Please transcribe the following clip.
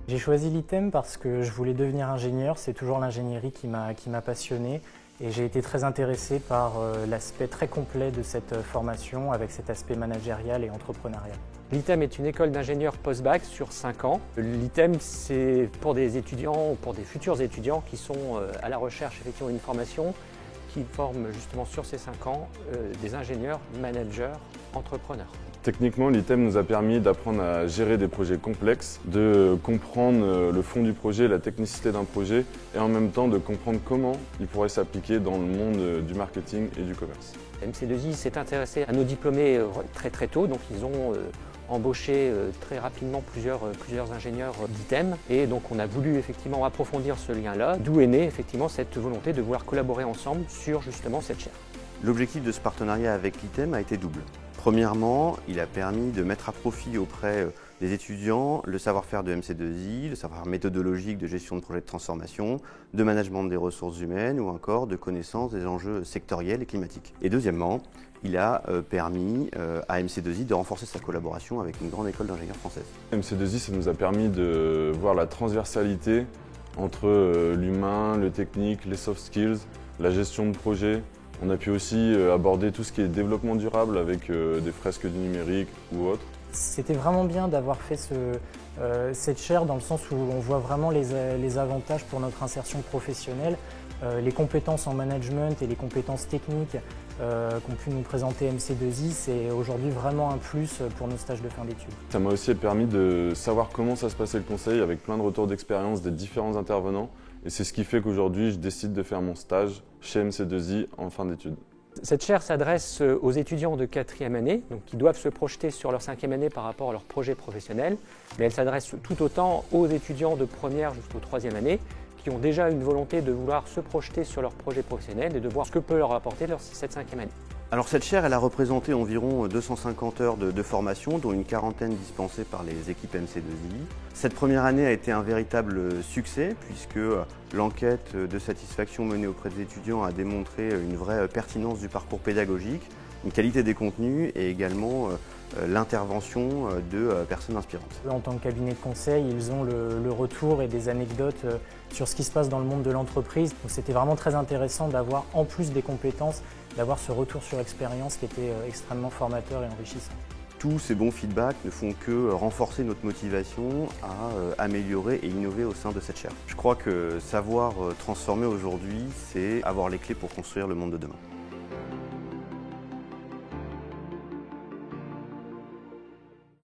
J'ai choisi l'ITEM parce que je voulais devenir ingénieur, c'est toujours l'ingénierie qui m'a passionné et j'ai été très intéressé par l'aspect très complet de cette formation avec cet aspect managérial et entrepreneurial. L'ITEM est une école d'ingénieurs post-bac sur 5 ans. L'ITEM, c'est pour des étudiants ou pour des futurs étudiants qui sont à la recherche effectivement d'une formation qui forme justement sur ces 5 ans des ingénieurs, managers, entrepreneurs. Techniquement, l'ITEM nous a permis d'apprendre à gérer des projets complexes, de comprendre le fond du projet, la technicité d'un projet et en même temps de comprendre comment il pourrait s'appliquer dans le monde du marketing et du commerce. MC2I s'est intéressé à nos diplômés très tôt, donc ils ont embauché très rapidement plusieurs ingénieurs d'ITEM et donc on a voulu effectivement approfondir ce lien-là, d'où est née effectivement cette volonté de vouloir collaborer ensemble sur justement cette chaire. L'objectif de ce partenariat avec l'ITEM a été double. Premièrement, il a permis de mettre à profit auprès des étudiants le savoir-faire de MC2I, le savoir méthodologique de gestion de projets de transformation, de management des ressources humaines ou encore de connaissance des enjeux sectoriels et climatiques. Et deuxièmement, il a permis à MC2I de renforcer sa collaboration avec une grande école d'ingénieurs française. MC2I, ça nous a permis de voir la transversalité entre l'humain, le technique, les soft skills, la gestion de projet. On a pu aussi aborder tout ce qui est développement durable avec des fresques du numérique ou autres. C'était vraiment bien d'avoir fait cette chaire dans le sens où on voit vraiment les avantages pour notre insertion professionnelle, les compétences en management et les compétences techniques qu'ont pu nous présenter MC2I, c'est aujourd'hui vraiment un plus pour nos stages de fin d'études. Ça m'a aussi permis de savoir comment ça se passait le conseil avec plein de retours d'expérience des différents intervenants. Et c'est ce qui fait qu'aujourd'hui, je décide de faire mon stage chez MC2I en fin d'études. Cette chaire s'adresse aux étudiants de 4e année, donc qui doivent se projeter sur leur 5e année par rapport à leur projet professionnel, mais elle s'adresse tout autant aux étudiants de première jusqu'au 3e année qui ont déjà une volonté de vouloir se projeter sur leur projet professionnel et de voir ce que peut leur apporter cette 5e année. Alors cette chaire, elle a représenté environ 250 heures de formation, dont une quarantaine dispensées par les équipes MC2I. Cette première année a été un véritable succès puisque l'enquête de satisfaction menée auprès des étudiants a démontré une vraie pertinence du parcours pédagogique, une qualité des contenus et également l'intervention de personnes inspirantes. En tant que cabinet de conseil, ils ont le retour et des anecdotes sur ce qui se passe dans le monde de l'entreprise. C'était vraiment très intéressant d'avoir, en plus des compétences, d'avoir ce retour sur expérience qui était extrêmement formateur et enrichissant. Tous ces bons feedbacks ne font que renforcer notre motivation à améliorer et innover au sein de cette chaire. Je crois que savoir transformer aujourd'hui, c'est avoir les clés pour construire le monde de demain.